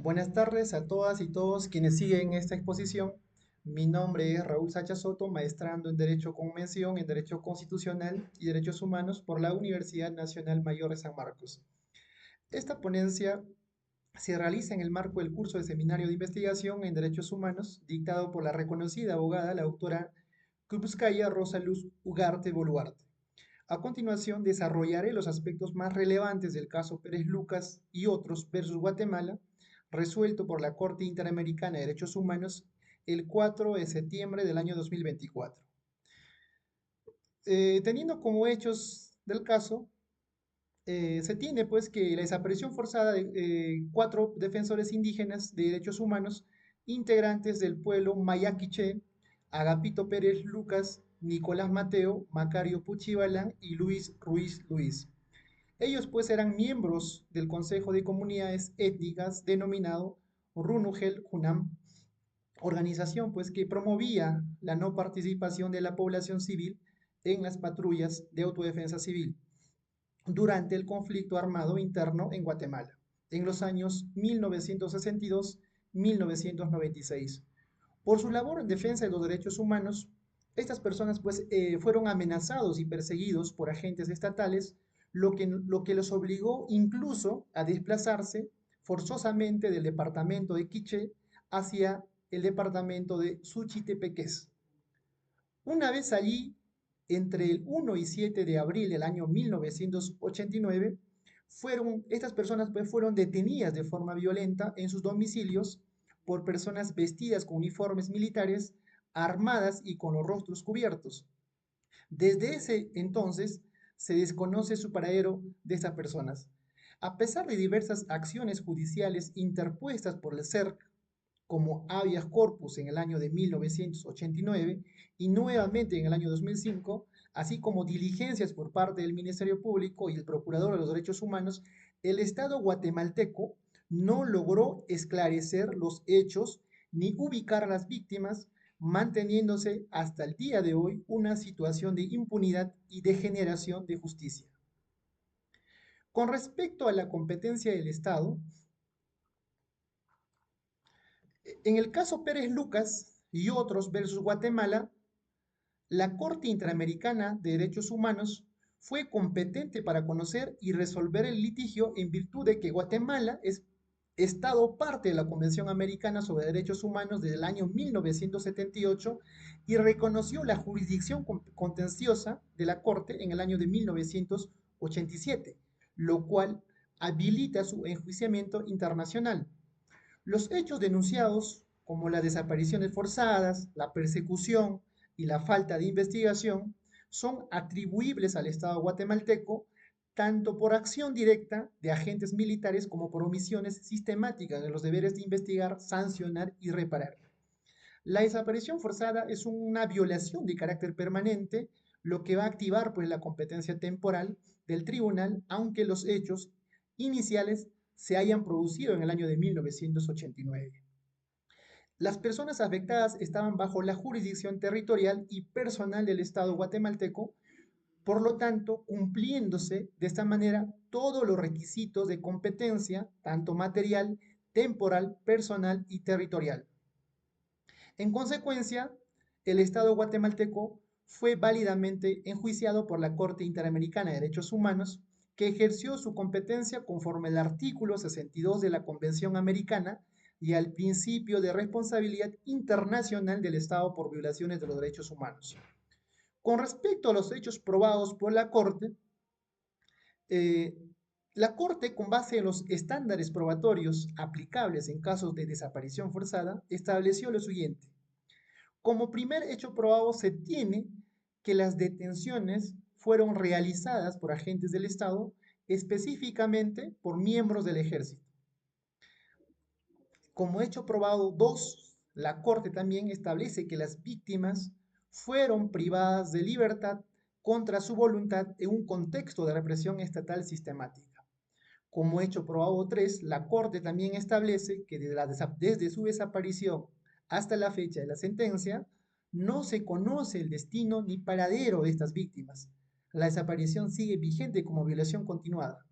Buenas tardes a todas y todos quienes siguen esta exposición. Mi nombre es Raúl Sacha Soto, maestrando en Derecho con mención en Derecho Constitucional y Derechos Humanos por la Universidad Nacional Mayor de San Marcos. Esta ponencia se realiza en el marco del curso de Seminario de Investigación en Derechos Humanos, dictado por la reconocida abogada, la doctora Krupskaya Rosa Luz Ugarte Boluarte. A continuación, desarrollaré los aspectos más relevantes del caso Pérez Lucas y otros versus Guatemala, resuelto por la Corte Interamericana de Derechos Humanos el 4 de septiembre del año 2024. Teniendo como hechos del caso, se tiene pues que la desaparición forzada de cuatro defensores indígenas de derechos humanos, integrantes del pueblo Maya Quiché, Agapito Pérez Lucas, Nicolás Mateo, Macario Puchibalán y Luis Ruiz Luis. Ellos pues eran miembros del Consejo de Comunidades Étnicas denominado Runugel Junam, organización pues que promovía la no participación de la población civil en las patrullas de autodefensa civil durante el conflicto armado interno en Guatemala, en los años 1962-1996. Por su labor en defensa de los derechos humanos, estas personas pues, fueron amenazados y perseguidos por agentes estatales, lo que los obligó incluso a desplazarse forzosamente del departamento de Quiché hacia el departamento de Suchitepeques. Una vez allí, entre el 1 y 7 de abril del año 1989, estas personas pues, fueron detenidas de forma violenta en sus domicilios por personas vestidas con uniformes militares, armadas y con los rostros cubiertos. Desde ese entonces se desconoce su paradero de estas personas. A pesar de diversas acciones judiciales interpuestas por el CERC, como habeas corpus en el año de 1989 y nuevamente en el año 2005, así como diligencias por parte del Ministerio Público y el Procurador de los Derechos Humanos, el Estado guatemalteco no logró esclarecer los hechos ni ubicar a las víctimas, manteniéndose hasta el día de hoy una situación de impunidad y degeneración de justicia. Con respecto a la competencia del Estado, en el caso Pérez Lucas y otros versus Guatemala, la Corte Interamericana de Derechos Humanos fue competente para conocer y resolver el litigio en virtud de que Guatemala es Estado parte de la Convención Americana sobre Derechos Humanos desde el año 1978 y reconoció la jurisdicción contenciosa de la Corte en el año de 1987, lo cual habilita su enjuiciamiento internacional. Los hechos denunciados, como las desapariciones forzadas, la persecución y la falta de investigación, son atribuibles al Estado guatemalteco tanto por acción directa de agentes militares como por omisiones sistemáticas en los deberes de investigar, sancionar y reparar. La desaparición forzada es una violación de carácter permanente, lo que va a activar pues, la competencia temporal del tribunal, aunque los hechos iniciales se hayan producido en el año de 1989. Las personas afectadas estaban bajo la jurisdicción territorial y personal del Estado guatemalteco, por lo tanto, cumpliéndose de esta manera todos los requisitos de competencia, tanto material, temporal, personal y territorial. En consecuencia, el Estado guatemalteco fue válidamente enjuiciado por la Corte Interamericana de Derechos Humanos, que ejerció su competencia conforme al artículo 62 de la Convención Americana y al principio de responsabilidad internacional del Estado por violaciones de los derechos humanos. Con respecto a los hechos probados por eh, la Corte, con base en los estándares probatorios aplicables en casos de desaparición forzada, estableció lo siguiente. Como primer hecho probado se tiene que las detenciones fueron realizadas por agentes del Estado, específicamente por miembros del ejército. Como hecho probado 2, la Corte también establece que las víctimas fueron privadas de libertad contra su voluntad en un contexto de represión estatal sistemática. Como hecho probado 3, la Corte también establece que desde su desaparición hasta la fecha de la sentencia, no se conoce el destino ni paradero de estas víctimas. La desaparición sigue vigente como violación continuada.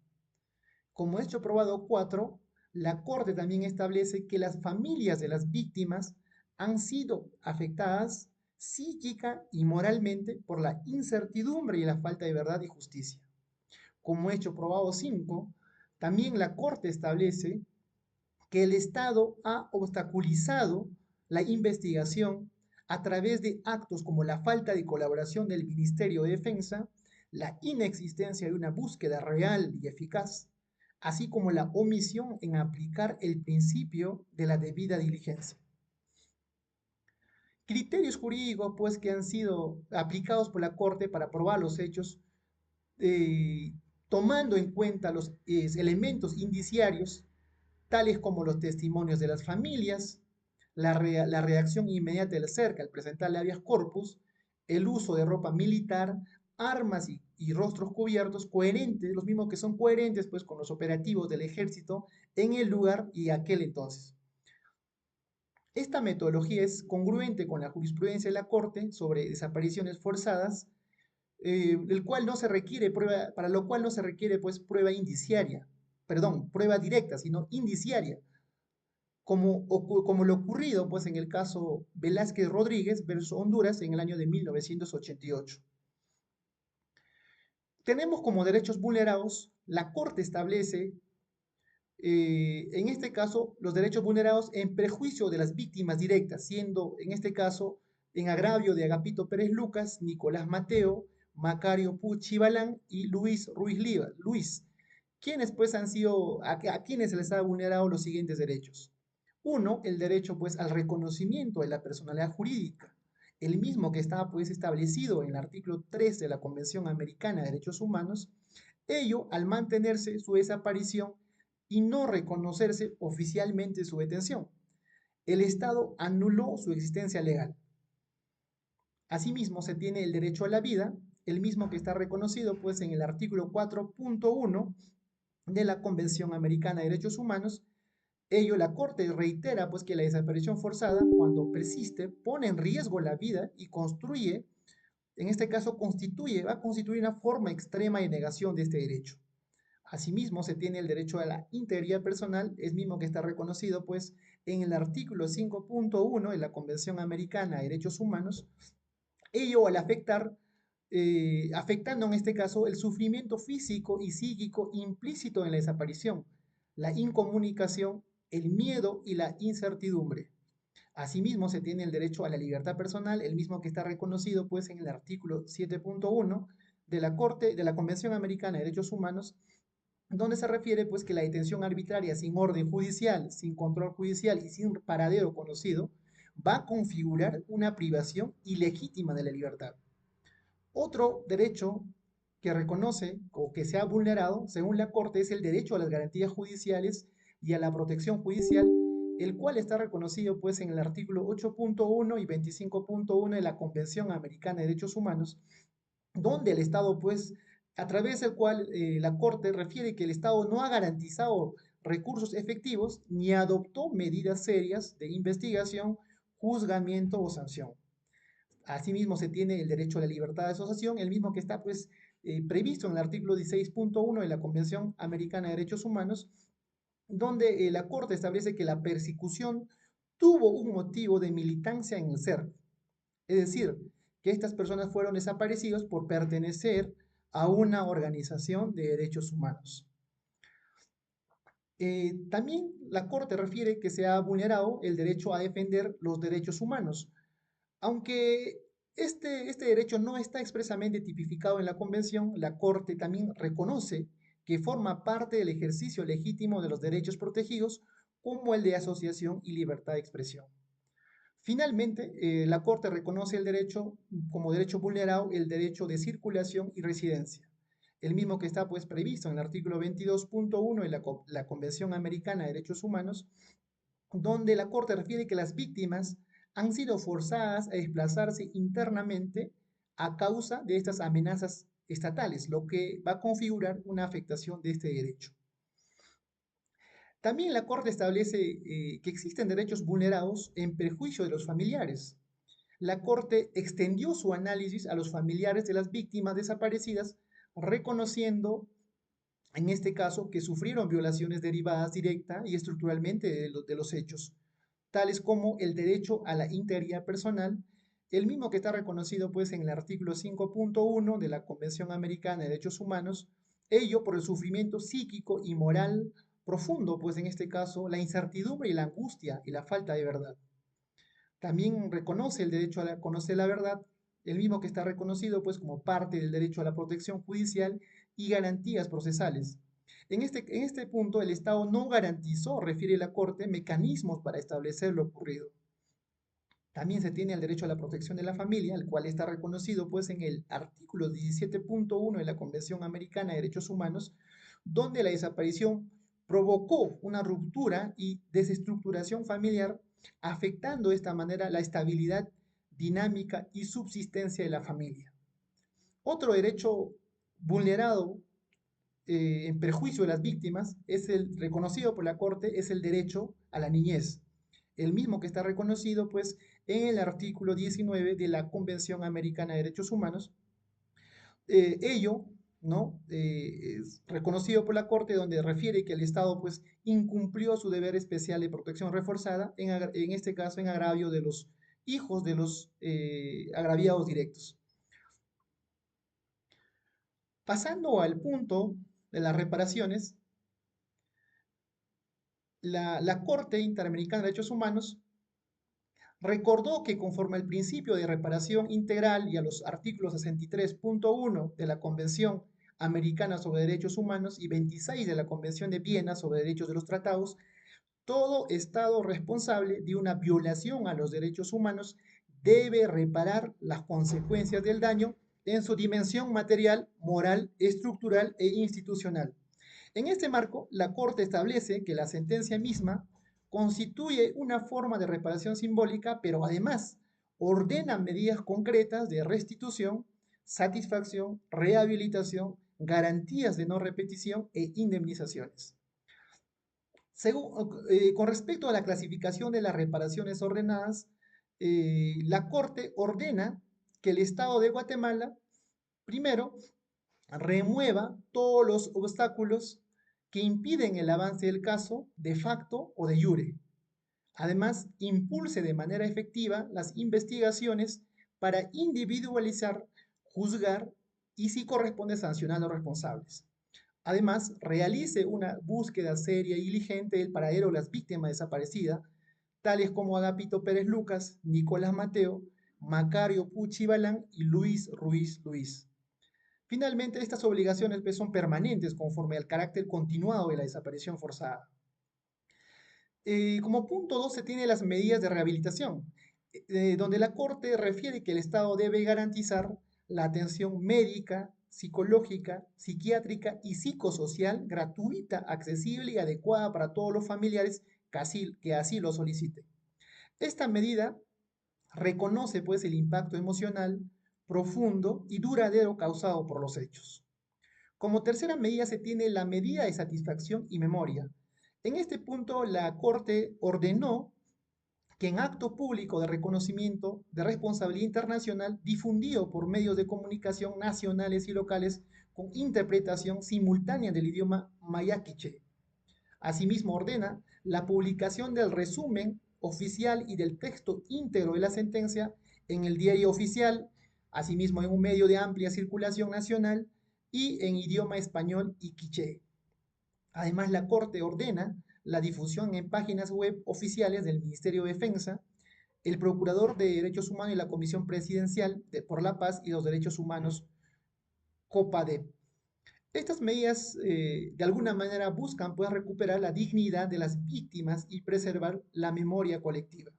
Como hecho probado 4, La Corte también establece que las familias de las víctimas han sido afectadas psíquica y moralmente por la incertidumbre y la falta de verdad y justicia. Como hecho probado 5, también la Corte establece que el Estado ha obstaculizado la investigación a través de actos como la falta de colaboración del Ministerio de Defensa, la inexistencia de una búsqueda real y eficaz, así como la omisión en aplicar el principio de la debida diligencia. Criterios jurídicos, pues, que han sido aplicados por la Corte para probar los hechos, eh, tomando en cuenta los elementos indiciarios tales como los testimonios de las familias, la reacción inmediata del cerca al presentar el habeas corpus, el uso de ropa militar, armas y rostros cubiertos coherentes, los mismos que son coherentes pues con los operativos del ejército en el lugar y aquel entonces. Esta metodología es congruente con la jurisprudencia de la Corte sobre desapariciones forzadas, el cual no se requiere prueba, para lo cual no se requiere pues prueba indiciaria, perdón, prueba directa, sino indiciaria, como lo ocurrido pues, en el caso Velázquez Rodríguez versus Honduras en el año de 1988. Tenemos como derechos vulnerados, la Corte establece, en este caso, los derechos vulnerados en perjuicio de las víctimas directas, siendo en este caso en agravio de Agapito Pérez Lucas, Nicolás Mateo, Macario Pucci Balán y Luis Ruiz Liva, Luis, quienes pues han sido, a quienes se les ha vulnerado los siguientes derechos. Uno, el derecho pues al reconocimiento de la personalidad jurídica, el mismo que está pues establecido en el artículo 3 de la Convención Americana de Derechos Humanos, ello al mantenerse su desaparición y no reconocerse oficialmente su detención. El Estado anuló su existencia legal. Asimismo, se tiene el derecho a la vida, el mismo que está reconocido pues en el artículo 4.1 de la Convención Americana de Derechos Humanos. Ello, la Corte reitera pues que la desaparición forzada, cuando persiste, pone en riesgo la vida y construye, en este caso va a constituir una forma extrema de negación de este derecho. Asimismo, se tiene el derecho a la integridad personal, es mismo que está reconocido pues en el artículo 5.1 de la Convención Americana de Derechos Humanos, ello al afectando en este caso el sufrimiento físico y psíquico implícito en la desaparición, la incomunicación, el miedo y la incertidumbre. Asimismo, se tiene el derecho a la libertad personal, el mismo que está reconocido pues en el artículo 7.1 de la Convención Americana de Derechos Humanos, donde se refiere pues que la detención arbitraria sin orden judicial, sin control judicial y sin paradero conocido va a configurar una privación ilegítima de la libertad. Otro derecho que reconoce o que se ha vulnerado, según la Corte, es el derecho a las garantías judiciales y a la protección judicial, el cual está reconocido pues en el artículo 8.1 y 25.1 de la Convención Americana de Derechos Humanos, donde el Estado pues a través del cual la Corte refiere que el Estado no ha garantizado recursos efectivos ni adoptó medidas serias de investigación, juzgamiento o sanción. Asimismo, se tiene el derecho a la libertad de asociación, el mismo que está pues, previsto en el artículo 16.1 de la Convención Americana de Derechos Humanos, donde la Corte establece que la persecución tuvo un motivo de militancia en el ser. Es decir, que estas personas fueron desaparecidas por pertenecer a una organización de derechos humanos. También la Corte refiere que se ha vulnerado el derecho a defender los derechos humanos, aunque este derecho no está expresamente tipificado en la Convención, la Corte también reconoce que forma parte del ejercicio legítimo de los derechos protegidos, como el de asociación y libertad de expresión. Finalmente, la Corte reconoce el derecho, como derecho vulnerado, el derecho de circulación y residencia, el mismo que está pues previsto en el artículo 22.1 de la Convención Americana de Derechos Humanos, donde la Corte refiere que las víctimas han sido forzadas a desplazarse internamente a causa de estas amenazas estatales, lo que va a configurar una afectación de este derecho. También la Corte establece que existen derechos vulnerados en perjuicio de los familiares. La Corte extendió su análisis a los familiares de las víctimas desaparecidas, reconociendo en este caso, que sufrieron violaciones derivadas directa y estructuralmente de los hechos, tales como el derecho a la integridad personal, el mismo que está reconocido pues en el artículo 5.1 de la Convención Americana de Derechos Humanos, ello por el sufrimiento psíquico y moral profundo, pues en este caso la incertidumbre y la angustia y la falta de verdad. También reconoce el derecho a conocer la verdad, el mismo que está reconocido pues como parte del derecho a la protección judicial y garantías procesales. En este punto, el Estado no garantizó, refiere la Corte, mecanismos para establecer lo ocurrido. También se tiene el derecho a la protección de la familia, el cual está reconocido pues en el artículo 17.1 de la Convención Americana de Derechos Humanos, donde la desaparición provocó una ruptura y desestructuración familiar, afectando de esta manera la estabilidad dinámica y subsistencia de la familia. Otro derecho vulnerado en perjuicio de las víctimas es el reconocido por la Corte, es el derecho a la niñez, el mismo que está reconocido pues en el artículo 19 de la Convención Americana de Derechos Humanos. Ello, ¿no? Es reconocido por la Corte, donde refiere que el Estado pues incumplió su deber especial de protección reforzada, en este caso en agravio de los hijos de los agraviados directos. Pasando al punto de las reparaciones, la Corte Interamericana de Derechos Humanos recordó que conforme al principio de reparación integral y a los artículos 63.1 de la Convención Americana sobre Derechos Humanos y 26 de la Convención de Viena sobre Derechos de los Tratados, todo Estado responsable de una violación a los derechos humanos debe reparar las consecuencias del daño en su dimensión material, moral, estructural e institucional. En este marco, la Corte establece que la sentencia misma constituye una forma de reparación simbólica, pero además ordena medidas concretas de restitución, satisfacción, rehabilitación, garantías de no repetición e indemnizaciones. Con respecto a la clasificación de las reparaciones ordenadas, la Corte ordena que el Estado de Guatemala, primero, remueva todos los obstáculos que impiden el avance del caso de facto o de jure. Además, impulse de manera efectiva las investigaciones para individualizar, juzgar y, si corresponde, sancionar a los responsables. Además, realice una búsqueda seria y diligente del paradero de las víctimas desaparecidas, tales como Agapito Pérez Lucas, Nicolás Mateo, Macario Puchi Balán y Luis Ruiz Luis. Finalmente, estas obligaciones pues, son permanentes conforme al carácter continuado de la desaparición forzada. Como punto 2 se tiene las medidas de rehabilitación, donde la Corte refiere que el Estado debe garantizar la atención médica, psicológica, psiquiátrica y psicosocial gratuita, accesible y adecuada para todos los familiares que así lo soliciten. Esta medida reconoce pues el impacto emocional profundo y duradero causado por los hechos. Como tercera medida se tiene la medida de satisfacción y memoria. En este punto la Corte ordenó que en acto público de reconocimiento de responsabilidad internacional difundido por medios de comunicación nacionales y locales con interpretación simultánea del idioma mayaquiche. Asimismo ordena la publicación del resumen oficial y del texto íntegro de la sentencia en el diario oficial, asimismo en un medio de amplia circulación nacional y en idioma español y quiché. Además, la Corte ordena la difusión en páginas web oficiales del Ministerio de Defensa, el Procurador de Derechos Humanos y la Comisión Presidencial por la Paz y los Derechos Humanos, COPADEP. Estas medidas de alguna manera buscan pues, recuperar la dignidad de las víctimas y preservar la memoria colectiva.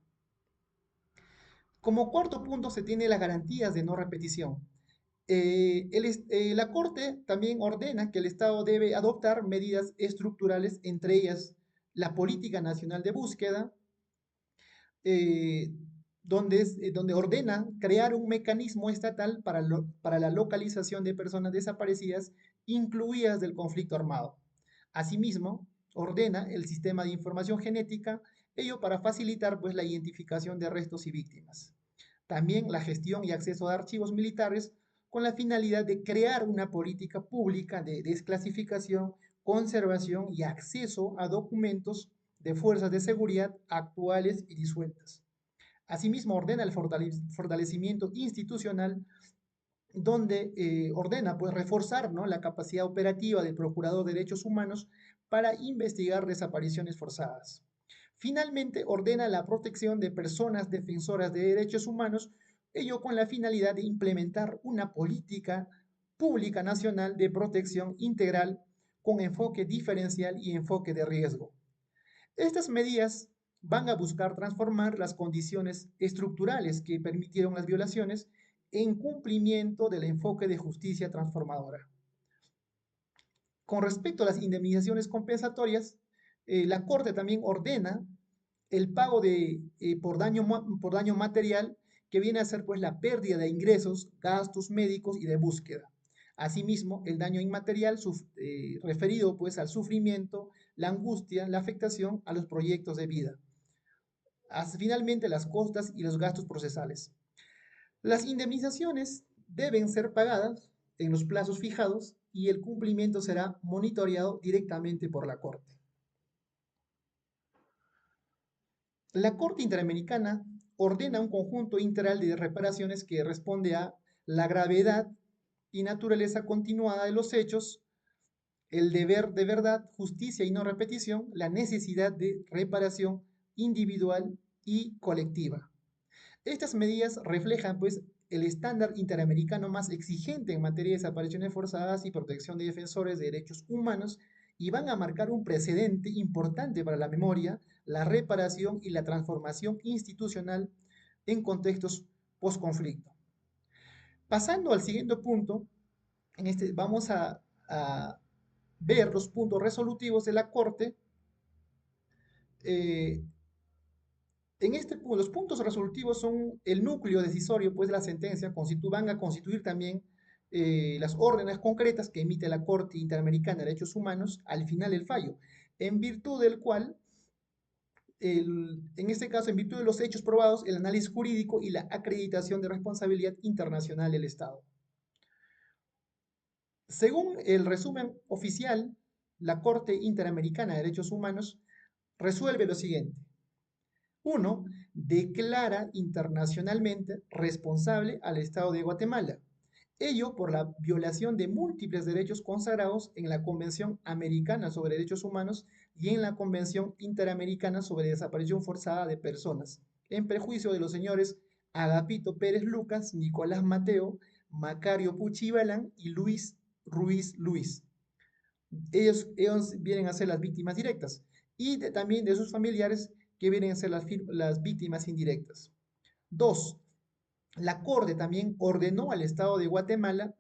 Como cuarto punto se tiene las garantías de no repetición. La Corte también ordena que el Estado debe adoptar medidas estructurales, entre ellas la Política Nacional de Búsqueda, eh, donde ordena crear un mecanismo estatal para la localización de personas desaparecidas, incluidas del conflicto armado. Asimismo, ordena el sistema de información genética, ello para facilitar pues, la identificación de restos y víctimas. También la gestión y acceso a archivos militares con la finalidad de crear una política pública de desclasificación, conservación y acceso a documentos de fuerzas de seguridad actuales y disueltas. Asimismo, ordena el fortalecimiento institucional donde ordena pues, reforzar, ¿no?, la capacidad operativa del Procurador de Derechos Humanos para investigar desapariciones forzadas. Finalmente, ordena la protección de personas defensoras de derechos humanos, ello con la finalidad de implementar una política pública nacional de protección integral con enfoque diferencial y enfoque de riesgo. Estas medidas van a buscar transformar las condiciones estructurales que permitieron las violaciones en cumplimiento del enfoque de justicia transformadora. Con respecto a las indemnizaciones compensatorias, la Corte también ordena el pago por daño material, que viene a ser pues la pérdida de ingresos, gastos médicos y de búsqueda. Asimismo, el daño inmaterial referido pues al sufrimiento, la angustia, la afectación a los proyectos de vida. Finalmente, las costas y los gastos procesales. Las indemnizaciones deben ser pagadas en los plazos fijados y el cumplimiento será monitoreado directamente por la Corte. La Corte Interamericana ordena un conjunto integral de reparaciones que responde a la gravedad y naturaleza continuada de los hechos, el deber de verdad, justicia y no repetición, la necesidad de reparación individual y colectiva. Estas medidas reflejan, pues, el estándar interamericano más exigente en materia de desapariciones forzadas y protección de defensores de derechos humanos y van a marcar un precedente importante para la memoria, la reparación y la transformación institucional en contextos post-conflicto. Pasando al siguiente punto, vamos a ver los puntos resolutivos de la Corte. Los puntos resolutivos son el núcleo decisorio pues, de la sentencia, van a constituir también las órdenes concretas que emite la Corte Interamericana de Derechos Humanos al final del fallo, en virtud del cual, en este caso, en virtud de los hechos probados, el análisis jurídico y la acreditación de responsabilidad internacional del Estado. Según el resumen oficial, la Corte Interamericana de Derechos Humanos resuelve lo siguiente. 1. Declara internacionalmente responsable al Estado de Guatemala, ello por la violación de múltiples derechos consagrados en la Convención Americana sobre Derechos Humanos y en la Convención Interamericana sobre Desaparición Forzada de Personas, en perjuicio de los señores Agapito Pérez Lucas, Nicolás Mateo, Macario Puchibalán y Luis Ruiz Luis. Ellos vienen a ser las víctimas directas y también de sus familiares que vienen a ser las víctimas indirectas. 2. La Corte también ordenó al Estado de Guatemala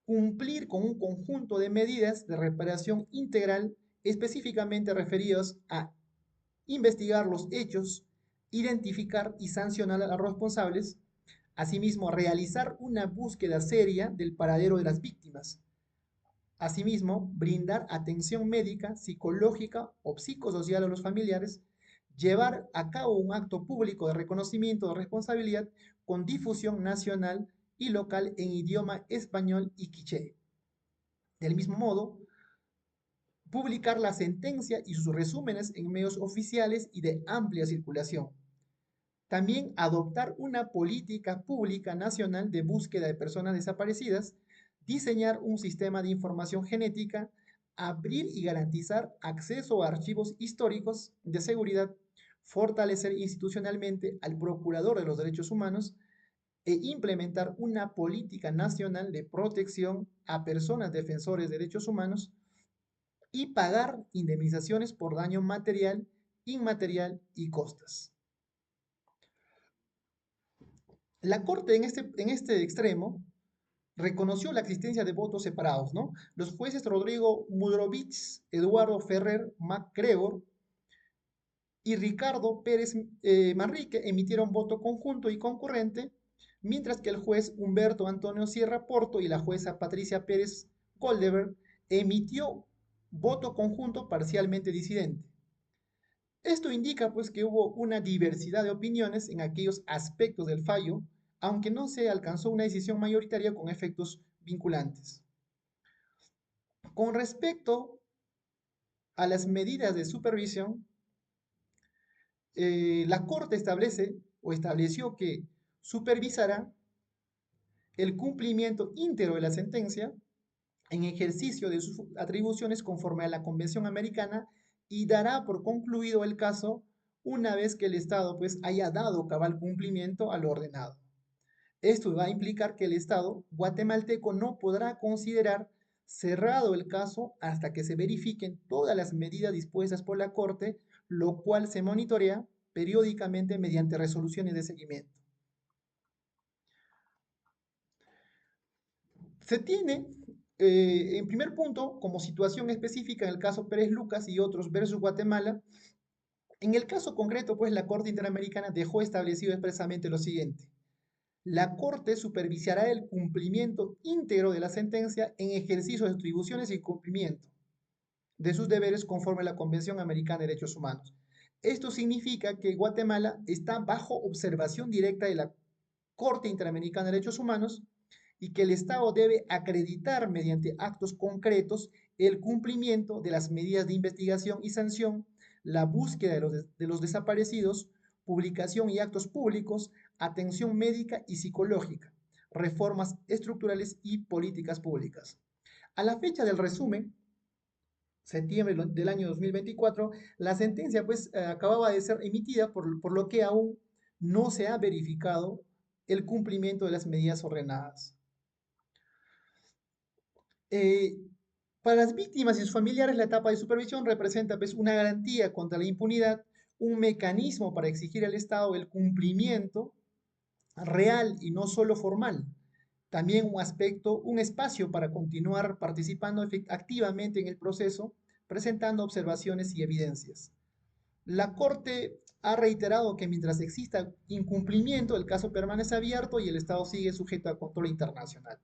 cumplir con un conjunto de medidas de reparación integral específicamente referidos a investigar los hechos, identificar y sancionar a los responsables, asimismo realizar una búsqueda seria del paradero de las víctimas, asimismo brindar atención médica, psicológica o psicosocial a los familiares, llevar a cabo un acto público de reconocimiento de responsabilidad con difusión nacional y local en idioma español y quiché. Del mismo modo, publicar la sentencia y sus resúmenes en medios oficiales y de amplia circulación. También adoptar una política pública nacional de búsqueda de personas desaparecidas, diseñar un sistema de información genética, abrir y garantizar acceso a archivos históricos de seguridad, fortalecer institucionalmente al Procurador de los Derechos Humanos e implementar una política nacional de protección a personas defensores de derechos humanos y pagar indemnizaciones por daño material, inmaterial y costas. La Corte en este extremo reconoció la existencia de votos separados, ¿no? Los jueces Rodrigo Mudrovich, Eduardo Ferrer MacGregor y Ricardo Pérez Manrique emitieron voto conjunto y concurrente, mientras que el juez Humberto Antonio Sierra Porto y la jueza Patricia Pérez Goldeberg emitió voto conjunto parcialmente disidente. Esto indica pues que hubo una diversidad de opiniones en aquellos aspectos del fallo aunque no se alcanzó una decisión mayoritaria con efectos vinculantes. Con respecto a las medidas de supervisión, la Corte establece o estableció que supervisará el cumplimiento íntegro de la sentencia en ejercicio de sus atribuciones conforme a la Convención Americana y dará por concluido el caso una vez que el Estado pues haya dado cabal cumplimiento a lo ordenado. Esto va a implicar que el Estado guatemalteco no podrá considerar cerrado el caso hasta que se verifiquen todas las medidas dispuestas por la Corte, lo cual se monitorea periódicamente mediante resoluciones de seguimiento. Se tiene, en primer punto, como situación específica en el caso Pérez Lucas y otros versus Guatemala, en el caso concreto, pues la Corte Interamericana dejó establecido expresamente lo siguiente. La Corte supervisará el cumplimiento íntegro de la sentencia en ejercicio de atribuciones y cumplimiento de sus deberes conforme a la Convención Americana de Derechos Humanos. Esto significa que Guatemala está bajo observación directa de la Corte Interamericana de Derechos Humanos y que el Estado debe acreditar mediante actos concretos el cumplimiento de las medidas de investigación y sanción, la búsqueda de los desaparecidos, publicación y actos públicos, atención médica y psicológica, reformas estructurales y políticas públicas. A la fecha del resumen, septiembre del año 2024, la sentencia pues acababa de ser emitida por lo que aún no se ha verificado el cumplimiento de las medidas ordenadas. Eh, para las víctimas y sus familiares, la etapa de supervisión representa pues, una garantía contra la impunidad, un mecanismo para exigir al Estado el cumplimiento real y no solo formal. También un aspecto, un espacio para continuar participando activamente en el proceso, presentando observaciones y evidencias. La Corte ha reiterado que mientras exista incumplimiento, el caso permanece abierto y el Estado sigue sujeto a control internacional.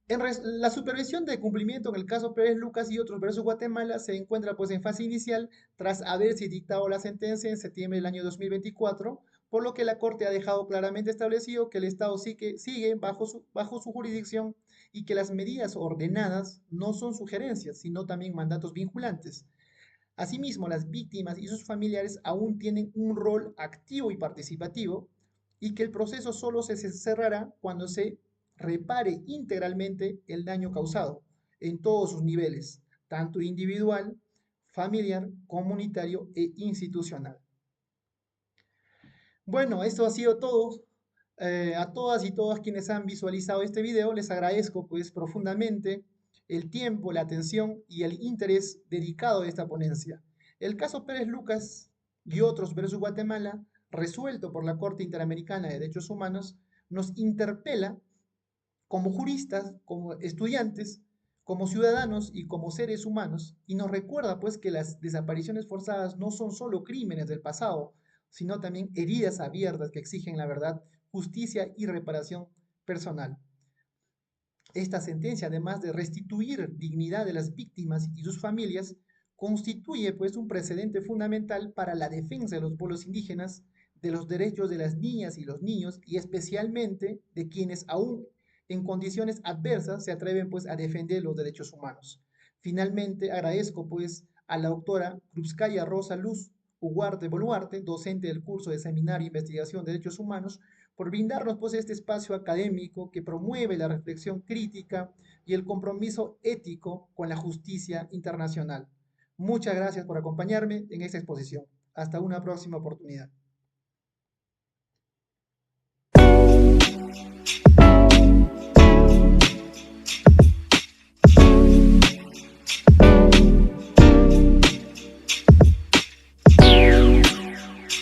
La supervisión de cumplimiento en el caso Pérez Lucas y otros versus Guatemala se encuentra pues en fase inicial tras haberse dictado la sentencia en septiembre del año 2024, por lo que la Corte ha dejado claramente establecido que el Estado sigue bajo su jurisdicción y que las medidas ordenadas no son sugerencias, sino también mandatos vinculantes. Asimismo, las víctimas y sus familiares aún tienen un rol activo y participativo y que el proceso solo se cerrará cuando se repare integralmente el daño causado en todos sus niveles, tanto individual, familiar, comunitario e institucional. Bueno, esto ha sido todo. A todas y todos quienes han visualizado este video, les agradezco pues profundamente el tiempo, la atención y el interés dedicado a esta ponencia. El caso Pérez Lucas y otros versus Guatemala, resuelto por la Corte Interamericana de Derechos Humanos, nos interpela como juristas, como estudiantes, como ciudadanos y como seres humanos, y nos recuerda pues que las desapariciones forzadas no son solo crímenes del pasado, sino también heridas abiertas que exigen la verdad, justicia y reparación personal. Esta sentencia, además de restituir dignidad de las víctimas y sus familias, constituye pues un precedente fundamental para la defensa de los pueblos indígenas, de los derechos de las niñas y los niños y especialmente de quienes aún en condiciones adversas se atreven pues a defender los derechos humanos. Finalmente agradezco pues a la doctora Krupskaya Rosa Luz Ugarte Boluarte, docente del curso de Seminario e Investigación de Derechos Humanos, por brindarnos pues este espacio académico que promueve la reflexión crítica y el compromiso ético con la justicia internacional. Muchas gracias por acompañarme en esta exposición. Hasta una próxima oportunidad.